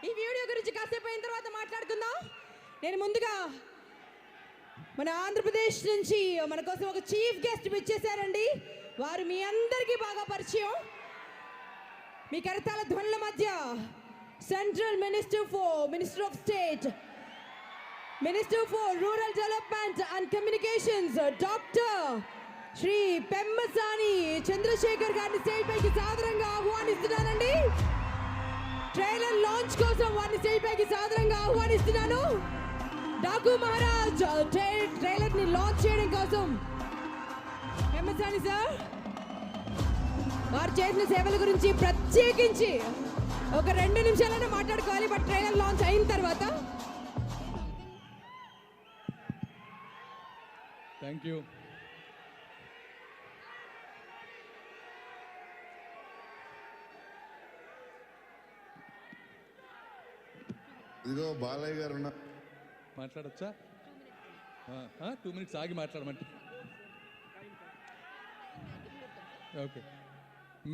ఈ వీడియో గురించి కాసేపు అయిన తర్వాత మాట్లాడుకుందాం. నేను ముందుగా మన ఆంధ్రప్రదేశ్ నుంచి మన కోసం ఒక చీఫ్ గెస్ట్ విచ్చేశారండి. వారు మీ అందరికీ బాగా పరిచయం. మీ కరతాళ ధ్వనుల మధ్య central minister of state, minister for rural development and communications, doctor Shri Pemmasani Chandrashekar గారిని స్టేజ్ పైకి సాదరంగా ఆహ్వానిస్తున్నానండి. ట్రైలర్ లాంచ్ కోసం వారిని స్టేజ్ పైకి సాదరంగా ఆహ్వానిస్తున్నాను. డాకు మహారాజ్ ట్రైలర్ ని లాంచ్ చేయడం కోసం పెమ్మసాని సార్ వారు చేసిన సేవల గురించి ప్రత్యేకించి ఒక 2 నిమిషాలైనా మాట్లాడుకోవాలి. బట్ ట్రైలర్ లాంచ్ అయిన తర్వాత. Thank you. ఇదిగో బాలయ్య గారు మాట్లాడచ్చా? 2 minutes ఆగి మాట్లాడమంటే. ఓకే.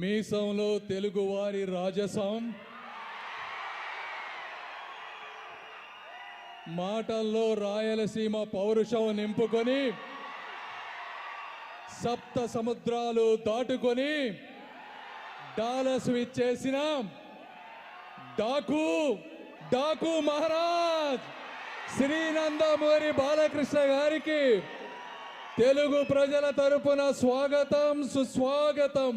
మీసంలో తెలుగువారి రాజసం, మాటల్లో రాయలసీమ పౌరుషం నింపుకొని సప్త సముద్రాలు దాటుకొని డాలస్ విచ్చేసిన డాకు మహారాజ్ శ్రీ నందమూరి బాలకృష్ణ గారికి తెలుగు ప్రజల తరపున స్వాగతం, సుస్వాగతం.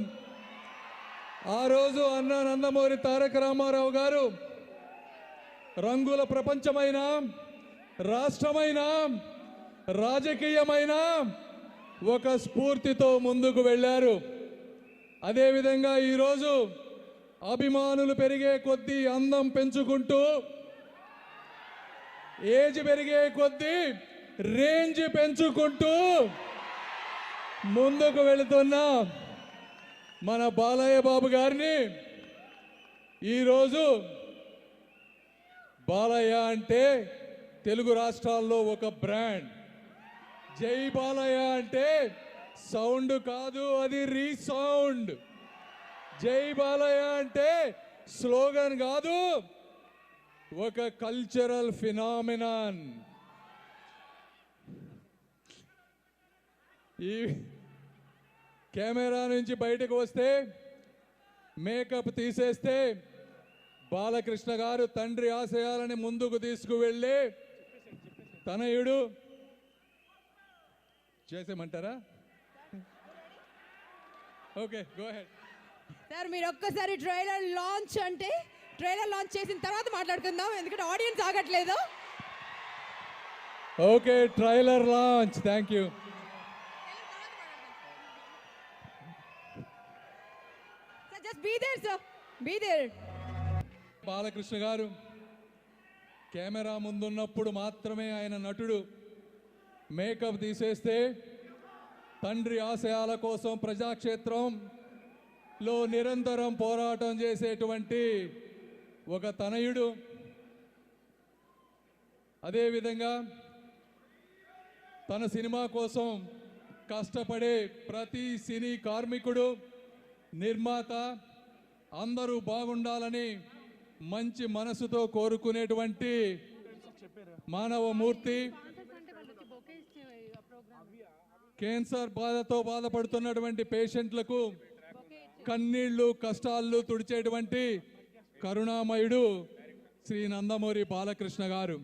ఆ రోజు అన్న నందమూరి తారక రామారావు గారు రంగుల ప్రపంచమైన, రాష్ట్రమైన, రాజకీయమైన ఒక స్ఫూర్తితో ముందుకు వెళ్ళారు. అదేవిధంగా ఈరోజు అభిమానులు పెరిగే కొద్దీ, అందం పెంచుకుంటూ, ఏజ్ పెరిగే కొద్దీ రేంజ్ పెంచుకుంటూ ముందుకు వెళుతున్న మన బాలయ్య బాబు గారిని ఈరోజు బాలయ్య అంటే తెలుగు రాష్ట్రాల్లో ఒక బ్రాండ్. జై బాలయ్య అంటే సౌండ్ కాదు, అది రీసౌండ్. జై బాలయ్య అంటే స్లోగన్ కాదు, ఒక కల్చరల్ ఫినామినాన్. ఈ కెమెరా నుంచి బయటకు వస్తే, మేకప్ తీసేస్తే బాలకృష్ణ గారు తండ్రి ఆశయాలని ముందుకు తీసుకువెళ్ళి తనయుడు చేసేమంటారా? Okay, go ahead sir. మీరు ఒక్కసారి ట్రైలర్ లాంచ్ అంటే ట్రైలర్ లాంచ్ చేసిన తర్వాత మాట్లాడుకుందాం, ఎందుకంటే ఆడియన్స్ ఆగట్లేదు. Okay, trailer launch. Thank you. Just be there sir, be there. Balakrishna garu camera ముందున్నప్పుడు మాత్రమే ఆయన నటుడు. మేకప్ తీసేస్తే తండ్రి ఆశయాల కోసం ప్రజాక్షేత్రంలో నిరంతరం పోరాటం చేసేటువంటి ఒక తనయుడు. అదేవిధంగా తన సినిమా కోసం కష్టపడే ప్రతి సినీ కార్మికుడు, నిర్మాత అందరూ బాగుండాలని మంచి మనసుతో కోరుకునేటువంటి మానవమూర్తి. క్యాన్సర్ బాధతో బాధపడుతున్నటువంటి పేషెంట్లకు కన్నీళ్లు, కష్టాలు తుడిచేటువంటి కరుణామయుడు శ్రీ నందమూరి బాలకృష్ణ గారు.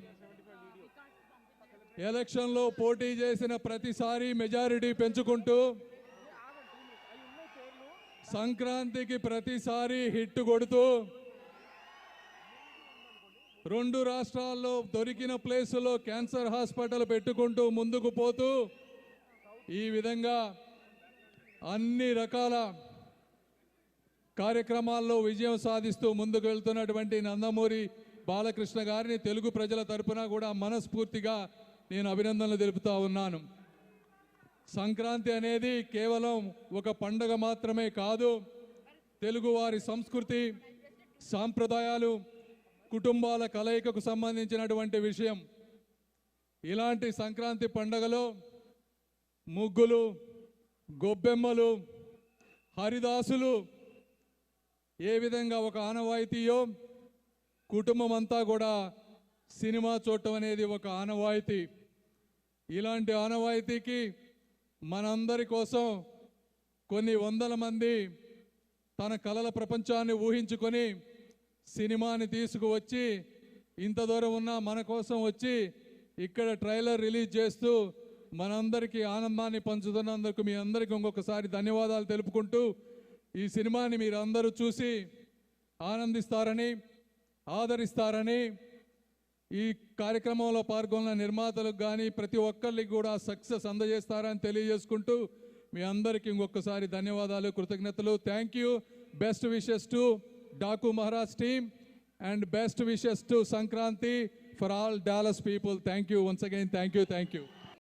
ఎలక్షన్లో పోటీ చేసిన ప్రతిసారి మెజారిటీ పెంచుకుంటూ, సంక్రాంతికి ప్రతిసారి హిట్ కొడుతూ, 2 రాష్ట్రాల్లో దొరికిన ప్లేసులో క్యాన్సర్ హాస్పిటల్ పెట్టుకుంటూ ముందుకు పోతూ, ఈ విధంగా అన్ని రకాల కార్యక్రమాల్లో విజయం సాధిస్తూ ముందుకు వెళ్తున్నటువంటి నందమూరి బాలకృష్ణ గారిని తెలుగు ప్రజల తరపున కూడా మనస్ఫూర్తిగా నేను అభినందనలు తెలుపుతా ఉన్నాను. సంక్రాంతి అనేది కేవలం ఒక పండగ మాత్రమే కాదు, తెలుగువారి సంస్కృతి, సాంప్రదాయాలు, కుటుంబాల కలయికకు సంబంధించినటువంటి విషయం. ఇలాంటి సంక్రాంతి పండగలో ముగ్గులు, గొబ్బెమ్మలు, హరిదాసులు, ఏ విధంగా ఒక ఆనవాయితీయో కుటుంబం అంతా కూడా సినిమా చూడటం అనేది ఒక ఆనవాయితీ. ఇలాంటి ఆనవాయితీకి మనందరి కోసం కొన్ని వందల మంది తన కలల ప్రపంచాన్ని ఊహించుకొని సినిమాని తీసుకువచ్చి ఇంత దూరం ఉన్న మన కోసం వచ్చి ఇక్కడ ట్రైలర్ రిలీజ్ చేస్తూ మనందరికీ ఆనందాన్ని పంచుతున్నందుకు మీ అందరికీ ఇంకొకసారి ధన్యవాదాలు తెలుపుకుంటూ ఈ సినిమాని మీరు అందరూ చూసి ఆనందిస్తారని ఆదరిస్తారని ఈ కార్యక్రమంలో పాల్గొన్న నిర్మాతలకు కానీ ప్రతి ఒక్కరికి కూడా సక్సెస్ అందజేస్తారని తెలియజేసుకుంటూ మీ అందరికీ ఇంకొకసారి ధన్యవాదాలు కృతజ్ఞతలు. Thank you. Best wishes to Daaku Maharaj team and best wishes to Sankranti for all Dallas people. Thank you once again. Thank you.